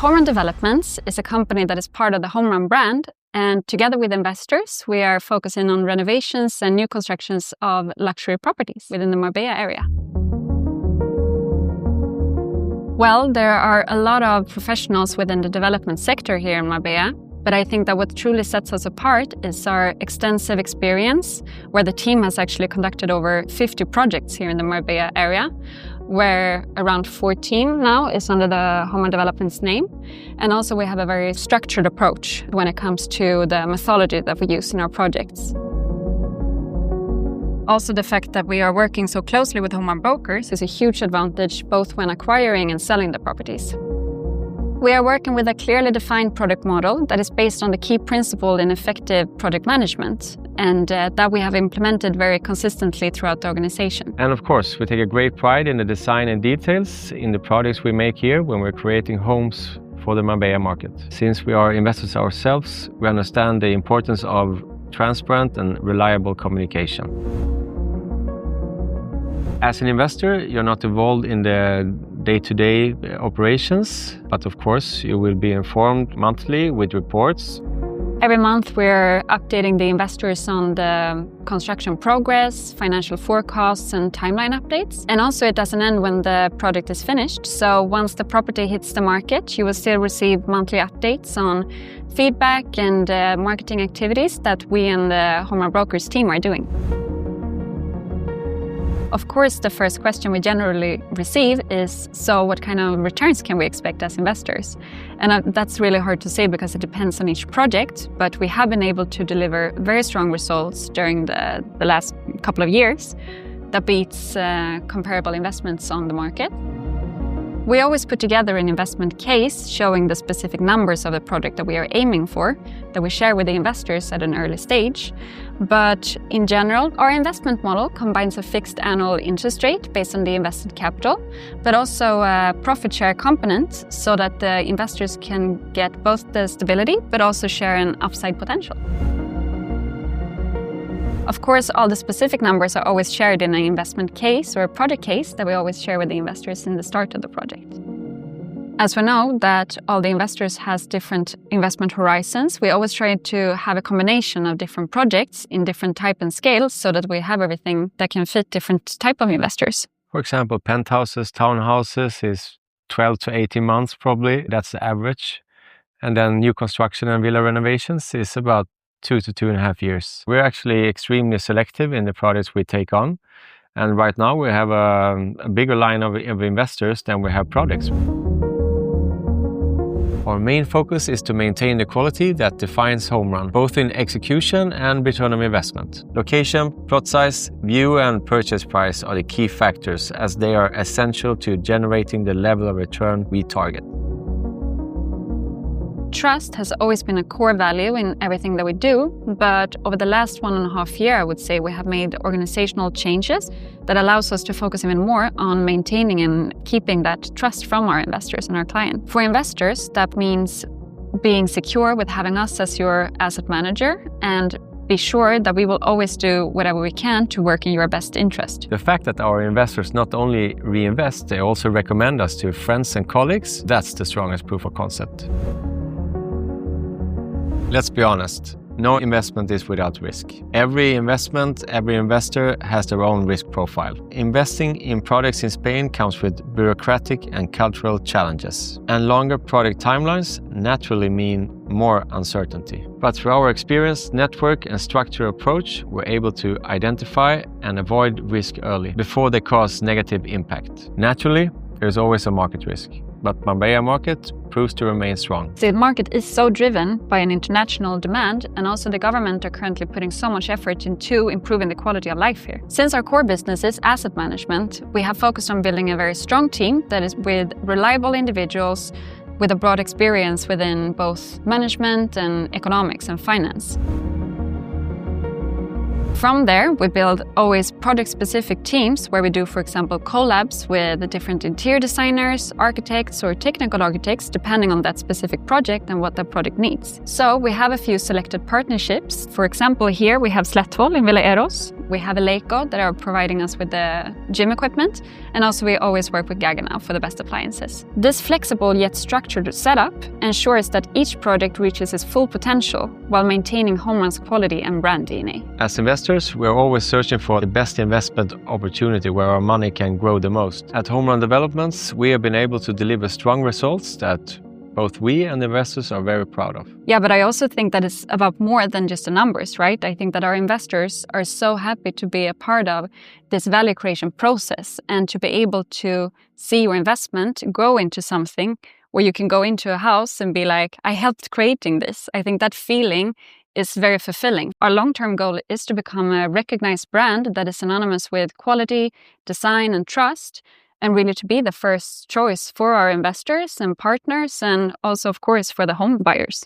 Homerun Developments is a company that is part of the Homerun brand, and together with investors, we are focusing on renovations and new constructions of luxury properties within the Marbella area. Well, there are a lot of professionals within the development sector here in Marbella, but I think that what truly sets us apart is our extensive experience, where the team has actually conducted over 50 projects here in the Marbella area, where around 14 now is under the Homerun Developments name. And also we have a very structured approach when it comes to the methodology that we use in our projects. Also, the fact that we are working so closely with Homerun brokers is a huge advantage both when acquiring and selling the properties. We are working with a clearly defined product model that is based on the key principle in effective project management, and that we have implemented very consistently throughout the organization. And of course, we take a great pride in the design and details in the projects we make here when we're creating homes for the Marbella market. Since we are investors ourselves, we understand the importance of transparent and reliable communication. As an investor, you're not involved in the day-to-day operations, but of course you will be informed monthly with reports. Every month we're updating the investors on the construction progress, financial forecasts and timeline updates. And also it doesn't end when the project is finished. So once the property hits the market, you will still receive monthly updates on feedback and marketing activities that we and the Homerun Brokers team are doing. Of course, the first question we generally receive is, so what kind of returns can we expect as investors? And that's really hard to say because it depends on each project, but we have been able to deliver very strong results during the last couple of years that beats comparable investments on the market. We always put together an investment case showing the specific numbers of the project that we are aiming for, that we share with the investors at an early stage. But in general, our investment model combines a fixed annual interest rate based on the invested capital, but also a profit share component so that the investors can get both the stability, but also share an upside potential. Of course, all the specific numbers are always shared in an investment case or a project case that we always share with the investors in the start of the project. As we know that all the investors has different investment horizons, we always try to have a combination of different projects in different type and scales so that we have everything that can fit different type of investors. For example, penthouses, townhouses is 12 to 18 months probably, that's the average. And then new construction and villa renovations is about 2 to 2.5 years. We're actually extremely selective in the projects we take on. And right now we have a bigger line of investors than we have projects. Our main focus is to maintain the quality that defines Homerun, both in execution and return on investment. Location, plot size, view and purchase price are the key factors as they are essential to generating the level of return we target. Trust has always been a core value in everything that we do, but over the last 1.5 years, I would say we have made organizational changes that allows us to focus even more on maintaining and keeping that trust from our investors and our client. For investors, that means being secure with having us as your asset manager and be sure that we will always do whatever we can to work in your best interest. The fact that our investors not only reinvest, they also recommend us to friends and colleagues, that's the strongest proof of concept. Let's be honest, no investment is without risk. Every investment, every investor has their own risk profile. Investing in projects in Spain comes with bureaucratic and cultural challenges. And longer project timelines naturally mean more uncertainty. But through our experience, network and structure approach, we're able to identify and avoid risk early, before they cause negative impact. Naturally, there's always a market risk. But Marbella market proves to remain strong. The market is so driven by an international demand, and also the government are currently putting so much effort into improving the quality of life here. Since our core business is asset management, we have focused on building a very strong team that is with reliable individuals with a broad experience within both management and economics and finance. From there, we build always project-specific teams where we do, for example, collabs with the different interior designers, architects, or technical architects, depending on that specific project and what the project needs. So we have a few selected partnerships. For example, here we have Slättvoll in Villa Eros, We have Eleiko that are providing us with the gym equipment, and also we always work with Gaggenau for the best appliances. This flexible yet structured setup ensures that each project reaches its full potential while maintaining Homerun's quality and brand DNA. As investors, we're always searching for the best investment opportunity where our money can grow the most. At Homerun Developments, we have been able to deliver strong results that both we and investors are very proud of. Yeah, but I also think that it's about more than just the numbers, right? I think that our investors are so happy to be a part of this value creation process and to be able to see your investment grow into something where you can go into a house and be like, I helped creating this. I think that feeling is very fulfilling. Our long-term goal is to become a recognized brand that is synonymous with quality, design, and trust, and really to be the first choice for our investors and partners, and also, of course, for the home buyers.